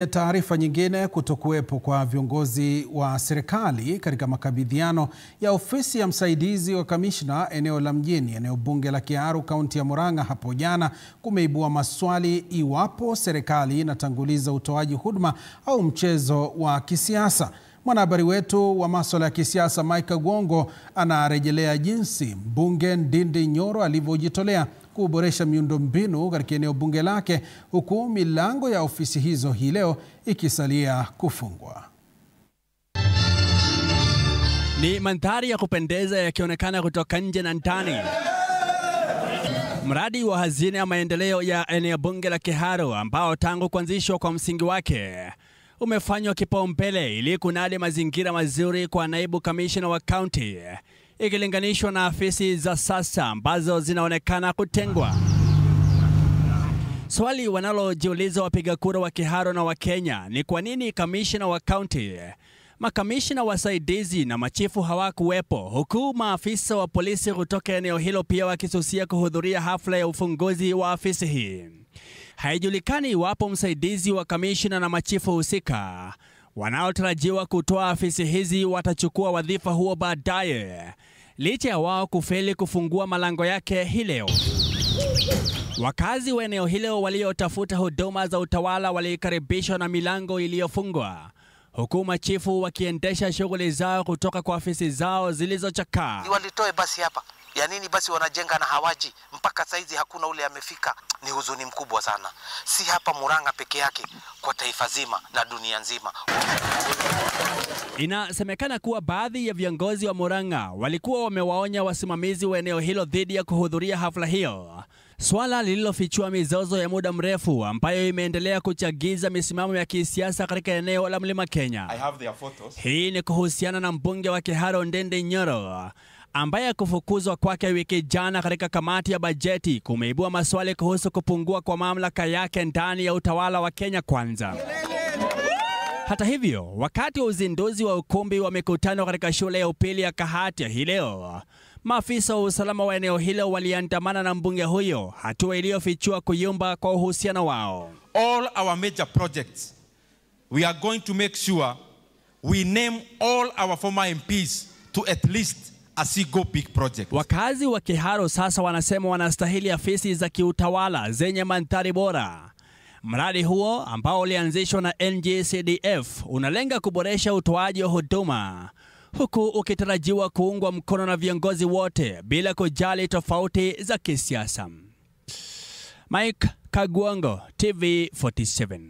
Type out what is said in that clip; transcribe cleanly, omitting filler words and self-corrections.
Taarifa nyingine, kutokuwepo kwa viongozi wa serikali katika makabidhiano ya ofisi ya msaidizi wa kamishna eneo la mjini, eneo bunge la Kiharu, kaunti ya Murang'a hapo jana kumeibua maswali iwapo serikali inatanguliza utoaji huduma au mchezo wa kisiasa. Mwanahabari wetu wa masuala ya kisiasa Mike Gwongo anarejelea jinsi mbunge Ndindi Nyoro alivyojitolea kuboresha miundombinu katika eneo bunge lake, huku milango ya ofisi hizo hii leo ikisalia kufungwa. Ni mandhari ya kupendeza yakionekana kutoka nje na ndani. Mradi wa hazina ya maendeleo ya eneo bunge la Kiharu, ambao tangu kuanzishwa kwa msingi wake umefanywa kipaumbele ili kunadi mazingira mazuri kwa naibu kamishna wa kaunti, ikilinganishwa na afisi za sasa ambazo zinaonekana kutengwa. Swali wanalojiuliza wapiga kura wa Kiharu na wa Kenya ni kwa nini kamishna wa kaunti, makamishna wasaidizi na machifu hawakuwepo, huku maafisa wa polisi kutoka eneo hilo pia wakisusia kuhudhuria hafla ya ufunguzi wa afisi hii. Haijulikani iwapo msaidizi wa kamishna na machifu husika wanaotarajiwa kutoa afisi hizi watachukua wadhifa huo baadaye, licha ya wao kufeli kufungua malango yake hii leo. Wakazi wa eneo hilo waliotafuta huduma za utawala walikaribishwa na milango iliyofungwa, huku machifu wakiendesha shughuli zao kutoka kwa afisi zao zilizochakaa. Walitoe basi hapa. Ya nini basi wanajenga na hawaji? Mpaka saizi hakuna ule amefika. Ni huzuni mkubwa sana. Si hapa Murang'a peke yake, kwa taifa zima na dunia nzima. Inasemekana kuwa baadhi ya viongozi wa Murang'a walikuwa wamewaonya wasimamizi wa eneo hilo dhidi ya kuhudhuria hafla hiyo, swala lililofichua mizozo ya muda mrefu ambayo imeendelea kuchagiza misimamo ya kisiasa katika eneo la Mlima Kenya. Hii ni kuhusiana na mbunge wa Kiharu Ndindi Nyoro, ambaye kufukuzwa kwake wiki jana katika kamati ya bajeti kumeibua maswali kuhusu kupungua kwa mamlaka yake ndani ya utawala wa Kenya Kwanza. Hata hivyo, wakati wa uzinduzi wa ukumbi wa mikutano katika shule ya upili ya Kahatia hii leo, maafisa wa usalama wa eneo hilo waliandamana na mbunge huyo, hatua iliyofichua kuyumba kwa uhusiano wao. All our major projects, we are going to make sure we name all our former MPs to at least a Sigo big project. Wakazi wa Kiharu sasa wanasema wanastahili afisi za kiutawala zenye mandhari bora. Mradi huo ambao ulianzishwa na NGCDF unalenga kuboresha utoaji wa huduma, huku ukitarajiwa kuungwa mkono na viongozi wote bila kujali tofauti za kisiasa. Mike Gwongo, TV 47.